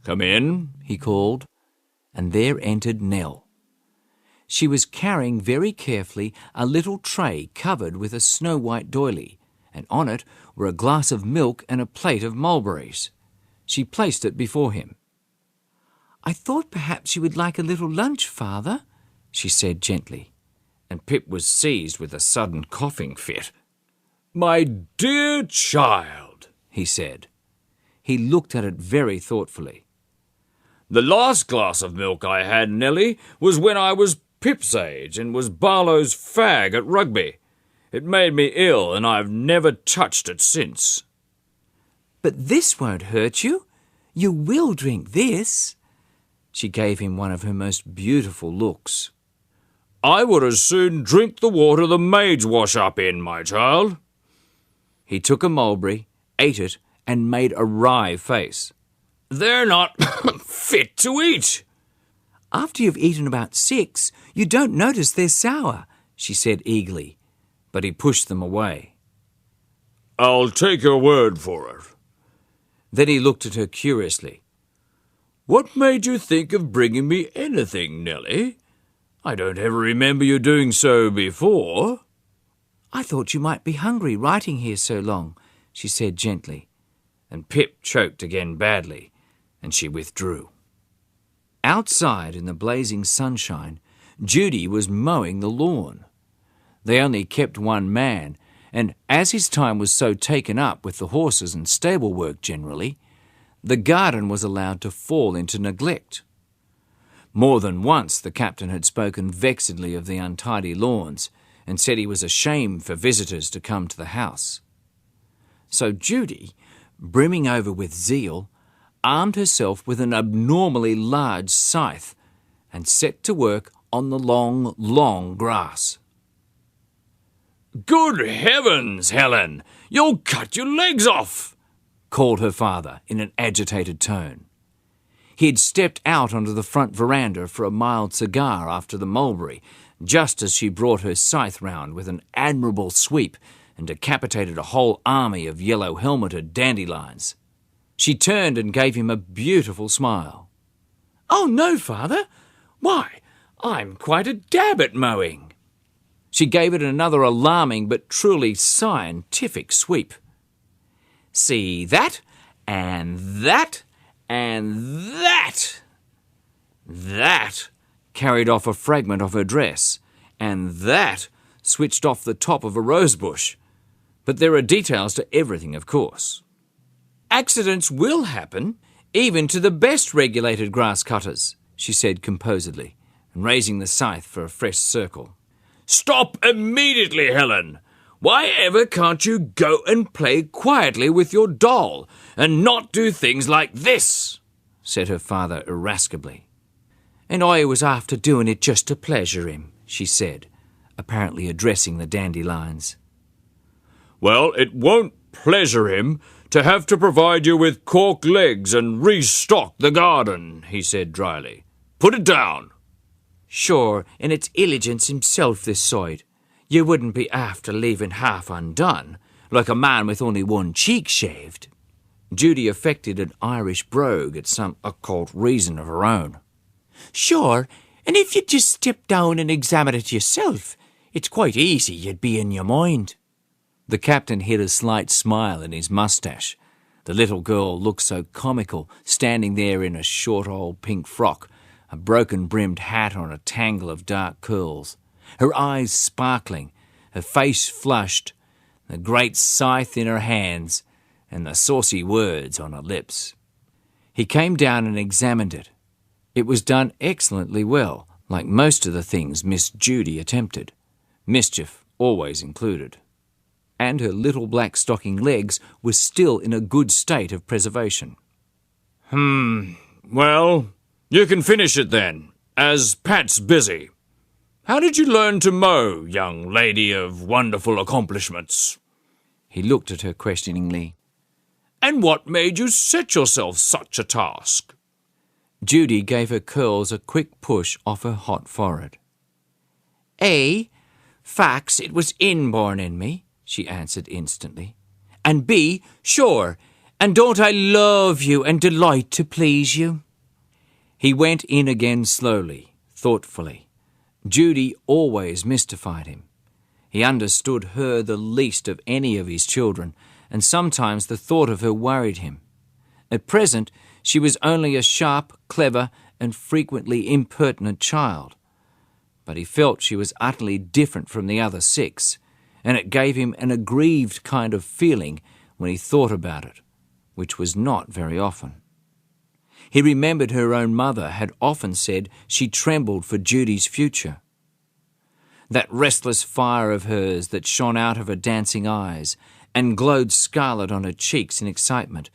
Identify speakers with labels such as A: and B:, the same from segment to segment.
A: "Come in," he called, and there entered Nell. She was carrying very carefully a little tray covered with a snow-white doily, and on it were a glass of milk and a plate of mulberries. She placed it before him. "I thought perhaps you would like a little lunch, Father," she said gently, and Pip was seized with a sudden coughing fit. "My dear child," he said. He looked at it very thoughtfully. "The last glass of milk I had, Nellie, was when I was Pip's age and was Barlow's fag at rugby. It made me ill, and I've never touched it since." "But this won't hurt you. You will drink this." She gave him one of her most beautiful looks. "I would as soon drink the water the maids wash up in, my child." He took a mulberry, ate it, and made a wry face. "They're not fit to eat." "After you've eaten about 6, you don't notice they're sour," she said eagerly, but he pushed them away. "I'll take your word for it." Then he looked at her curiously. "What made you think of bringing me anything, Nellie? I don't ever remember you doing so before." "I thought you might be hungry writing here so long," she said gently, and Pip choked again badly, and she withdrew. Outside in the blazing sunshine, Judy was mowing the lawn. They only kept one man, and as his time was so taken up with the horses and stable work generally, the garden was allowed to fall into neglect. More than once the captain had spoken vexedly of the untidy lawns, and said he was ashamed for visitors to come to the house. So Judy, brimming over with zeal, armed herself with an abnormally large scythe and set to work on the long, long grass. "Good heavens, Helen! You'll cut your legs off!" called her father in an agitated tone. He had stepped out onto the front veranda for a mild cigar after the mulberry, just as she brought her scythe round with an admirable sweep and decapitated a whole army of yellow-helmeted dandelions. She turned and gave him a beautiful smile. "Oh, no, Father. Why, I'm quite a dab at mowing." She gave it another alarming but truly scientific sweep. "See that, and that, and that." That carried off a fragment of her dress, and that switched off the top of a rosebush. But there are details to everything, of course. "Accidents will happen, even to the best regulated grass cutters," she said composedly, and raising the scythe for a fresh circle. "Stop immediately, Helen! Why ever can't you go and play quietly with your doll, and not do things like this?" said her father irascibly. "And I was after doing it just to pleasure him," she said, apparently addressing the dandelions. "Well, it won't pleasure him to have to provide you with cork legs and restock the garden," he said dryly. "Put it down." "Sure, and it's Illigence himself this side. You wouldn't be after leaving half undone, like a man with only one cheek shaved." Judy affected an Irish brogue at some occult reason of her own. "Sure, and if you'd just step down and examine it yourself, it's quite easy you'd be in your mind." The captain hid a slight smile in his moustache. The little girl looked so comical, standing there in a short old pink frock, a broken-brimmed hat on a tangle of dark curls, her eyes sparkling, her face flushed, the great scythe in her hands, and the saucy words on her lips. He came down and examined it. It was done excellently well, like most of the things Miss Judy attempted, mischief always included. And her little black stocking legs were still in a good state of preservation. Well, you can finish it then, as Pat's busy. How did you learn to mow, young lady of wonderful accomplishments?" He looked at her questioningly. "And what made you set yourself such a task?" Judy gave her curls a quick push off her hot forehead. Facts, it was inborn in me," she answered instantly. "And B, sure, And don't I love you and delight to please you?" He went in again slowly, thoughtfully. Judy always mystified him. He understood her the least of any of his children, and sometimes the thought of her worried him. At present, she was only a sharp, clever, and frequently impertinent child. But he felt she was utterly different from the other 6, and it gave him an aggrieved kind of feeling when he thought about it, which was not very often. He remembered her own mother had often said she trembled for Judy's future. That restless fire of hers that shone out of her dancing eyes and glowed scarlet on her cheeks in excitement,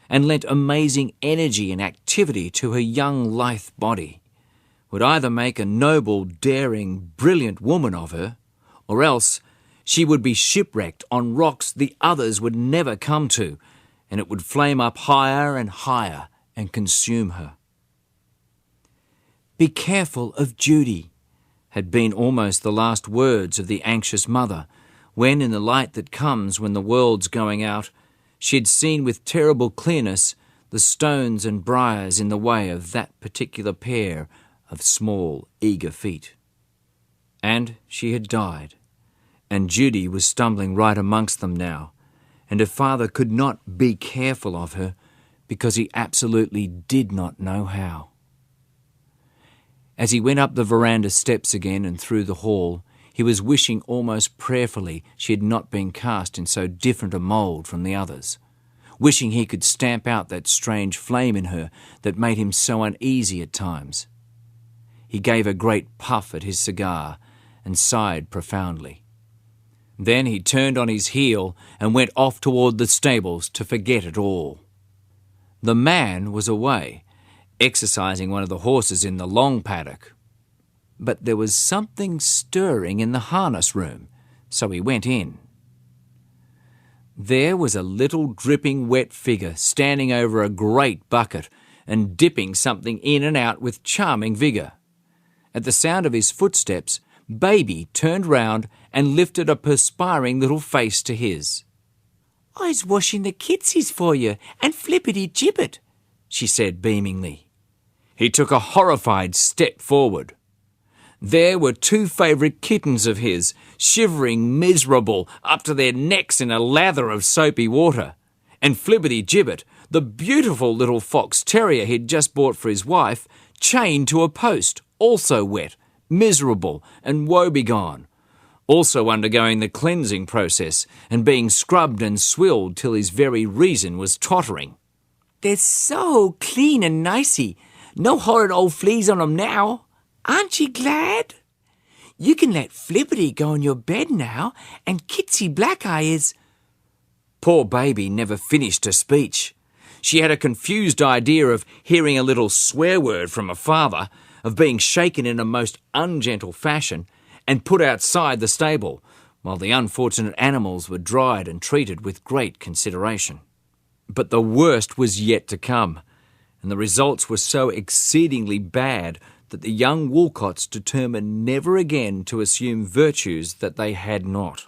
A: and lent amazing energy and activity to her young, lithe body, would either make a noble, daring, brilliant woman of her, or else she would be shipwrecked on rocks the others would never come to, and it would flame up higher and higher and consume her. "Be careful of Judy," had been almost the last words of the anxious mother, when, in the light that comes when the world's going out, she had seen with terrible clearness the stones and briars in the way of that particular pair of small, eager feet. And she had died, and Judy was stumbling right amongst them now, and her father could not be careful of her because he absolutely did not know how. As he went up the veranda steps again and through the hall, he was wishing almost prayerfully she had not been cast in so different a mould from the others, wishing he could stamp out that strange flame in her that made him so uneasy at times. He gave a great puff at his cigar and sighed profoundly. Then he turned on his heel and went off toward the stables to forget it all. The man was away, exercising one of the horses in the long paddock. But there was something stirring in the harness room, so he went in. There was a little dripping wet figure standing over a great bucket and dipping something in and out with charming vigour. At the sound of his footsteps, Baby turned round and lifted a perspiring little face to his. "I's washing the kitsies for you, and flippity-gibbet," she said beamingly. He took a horrified step forward. There were 2 favourite kittens of his, shivering miserable up to their necks in a lather of soapy water, and Flippity-Gibbet, the beautiful little fox terrier he'd just bought for his wife, chained to a post, also wet, miserable and woebegone, also undergoing the cleansing process and being scrubbed and swilled till his very reason was tottering. "They're so clean and nicey, no horrid old fleas on 'em now. Aren't you glad? You can let Flippity go on your bed now, and Kitsy Blackeye is—" Poor Baby never finished her speech. She had a confused idea of hearing a little swear word from her father, of being shaken in a most ungentle fashion, and put outside the stable, while the unfortunate animals were dried and treated with great consideration. But the worst was yet to come, and the results were so exceedingly bad that the young Woolcots determined never again to assume virtues that they had not.